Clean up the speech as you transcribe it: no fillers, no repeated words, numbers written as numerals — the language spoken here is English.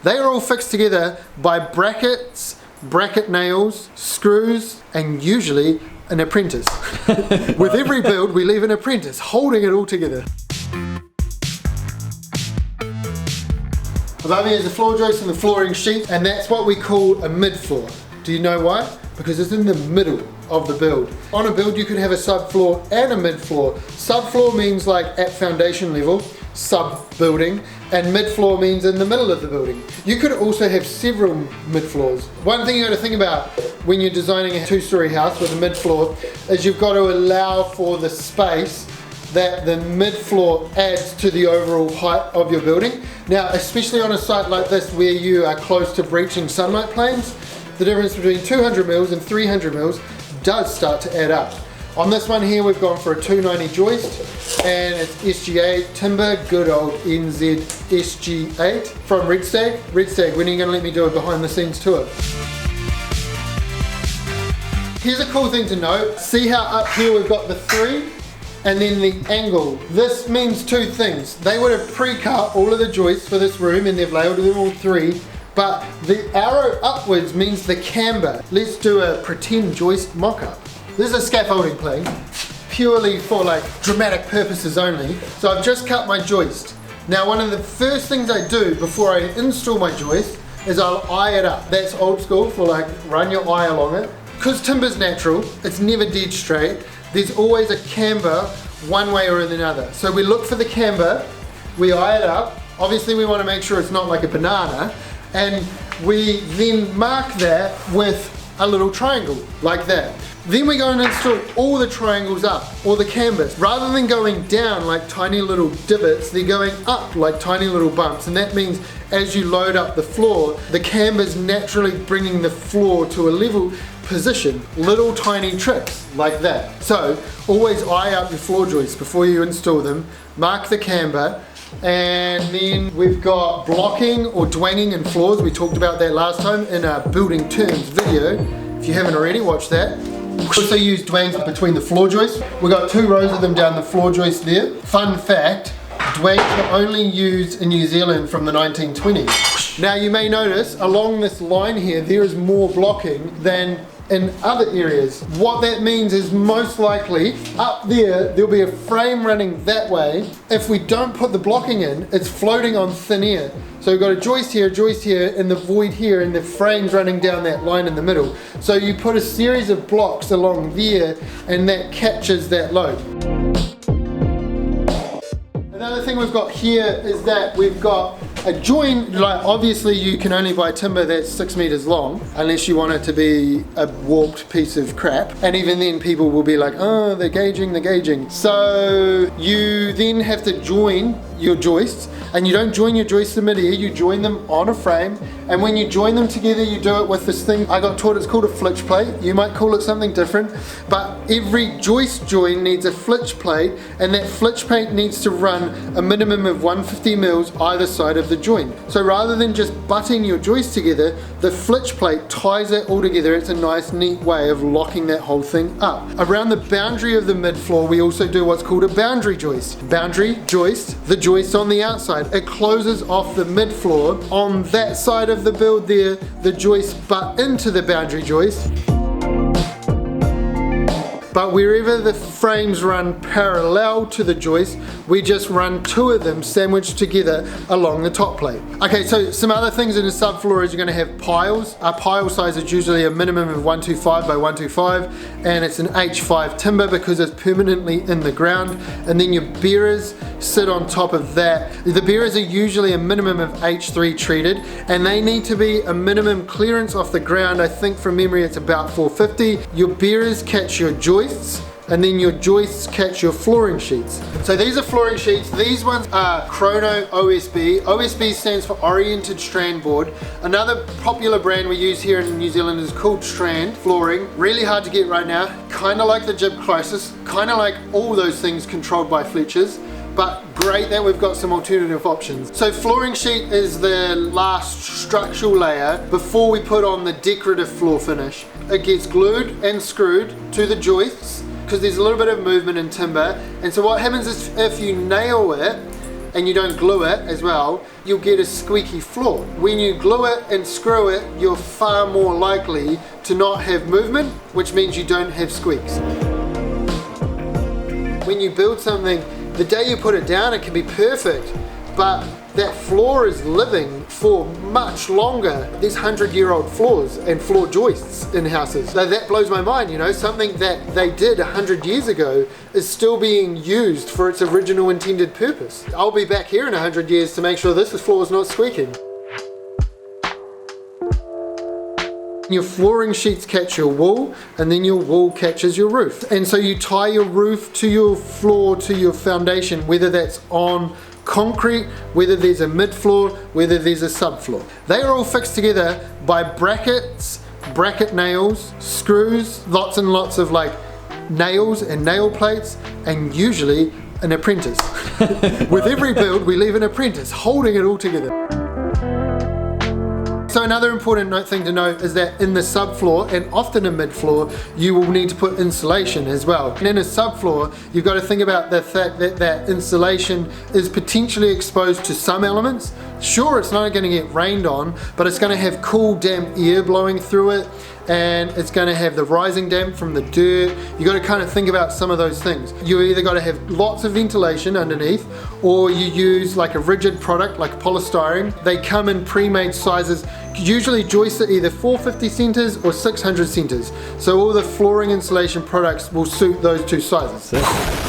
They are all fixed together by brackets, bracket nails, screws, and usually an apprentice. With every build, we leave an apprentice holding it all together. Above me is the floor joist and the flooring sheet, and that's what we call a mid-floor. Do you know why? Because it's in the middle of the build. On a build, you could have a subfloor and a mid-floor. Subfloor means like at foundation level, sub-building, and mid-floor means in the middle of the building. You could also have several mid-floors. One thing you got to think about when you're designing a two-story house with a mid-floor is you've got to allow for the space that the mid-floor adds to the overall height of your building. Now, especially on a site like this where you are close to breaching sunlight planes, the difference between 200 mils and 300 mils does start to add up. On this one here, we've gone for a 290 joist, and it's SG8 timber, good old NZ SG8 from Red Stag. Red Stag, when are you gonna let me do a behind the scenes tour? Here's a cool thing to note. See how up here we've got the 3? And then the angle. This means two things. They would have pre-cut all of the joists for this room and they've labeled them all 3, but the arrow upwards means the camber. Let's do a pretend joist mock-up. This is a scaffolding plane, purely for like dramatic purposes only. So I've just cut my joist. Now one of the first things I do before I install my joist is I'll eye it up. That's old school for like run your eye along it. Because timber's natural, it's never dead straight. There's always a camber one way or another. So we look for the camber, we eye it up. Obviously we want to make sure it's not like a banana, and we then mark that with a little triangle like that. Then we go and install all the triangles up, or the cambers. Rather than going down like tiny little divots, they're going up like tiny little bumps, and that means as you load up the floor, the camber's naturally bringing the floor to a level position. Little tiny tricks like that. So always eye up your floor joists before you install them, mark the camber, and then we've got blocking or dwanging in floors. We talked about that last time in our building terms video. If you haven't already, watch that. We also use dwangs between the floor joists. We've got 2 rows of them down the floor joist there. Fun fact, dwangs were only used in New Zealand from the 1920s. Now you may notice along this line here, there is more blocking than in other areas. What that means is most likely up there'll be a frame running that way. If we don't put the blocking in, it's floating on thin air. So we've got a joist here, and the void here, and the frame's running down that line in the middle. So you put a series of blocks along there, and that captures that load. Another thing we've got here is that we've got a joint. Like obviously you can only buy timber that's 6 meters long unless you want it to be a warped piece of crap, and even then people will be like, oh, they're gauging. So you then have to join your joists, and you don't join your joists in mid-air, you join them on a frame, and when you join them together you do it with this thing I got taught, it's called a flitch plate. You might call it something different, but every joist join needs a flitch plate, and that flitch plate needs to run a minimum of 150 mils either side of the joint. So rather than just butting your joist together, the flitch plate ties it all together. It's a nice neat way of locking that whole thing up. Around the boundary of the mid-floor we also do what's called a boundary joist. Boundary joist, the joist on the outside. It closes off the mid-floor. On that side of the build there, the joists butt into the boundary joist. But wherever the frames run parallel to the joist, we just run 2 of them sandwiched together along the top plate. Okay, so some other things in a subfloor is you're going to have piles. Our pile size is usually a minimum of 125 by 125, and it's an H5 timber because it's permanently in the ground. And then your bearers sit on top of that. The bearers are usually a minimum of H3 treated, and they need to be a minimum clearance off the ground. I think from memory it's about 450. Your bearers catch your joists, and then your joists catch your flooring sheets. So these are flooring sheets. These ones are Chrono OSB. OSB stands for Oriented Strand Board. Another popular brand we use here in New Zealand is called Strand Flooring. Really hard to get right now. Kind of like the Jib Crisis. Kind of like all those things controlled by Fletchers. But great that we've got some alternative options. So flooring sheet is the last structural layer before we put on the decorative floor finish. It gets glued and screwed to the joists because there's a little bit of movement in timber. And so what happens is if you nail it and you don't glue it as well, you'll get a squeaky floor. When you glue it and screw it, you're far more likely to not have movement, which means you don't have squeaks. When you build something, the day you put it down, it can be perfect, but that floor is living for much longer. There's 100-year-old floors and floor joists in houses. So that blows my mind, you know, something that they did 100 years ago is still being used for its original intended purpose. I'll be back here in 100 years to make sure this floor is not squeaking. Your flooring sheets catch your wall, and then your wall catches your roof. And so you tie your roof to your floor, to your foundation, whether that's on concrete, whether there's a mid-floor, whether there's a subfloor. They are all fixed together by brackets, bracket nails, screws, lots and lots of like nails and nail plates, and usually an apprentice. With every build, we leave an apprentice holding it all together. So another important thing to note is that in the subfloor and often a mid-floor, you will need to put insulation as well. And in a subfloor, you've got to think about the fact that that insulation is potentially exposed to some elements. Sure, it's not going to get rained on, but it's going to have cool, damp air blowing through it, and it's going to have the rising damp from the dirt. You got to kind of think about some of those things. You either got to have lots of ventilation underneath, or you use like a rigid product like polystyrene. They come in pre-made sizes. Usually joists are either 450 centers or 600 centers. So all the flooring insulation products will suit those two sizes.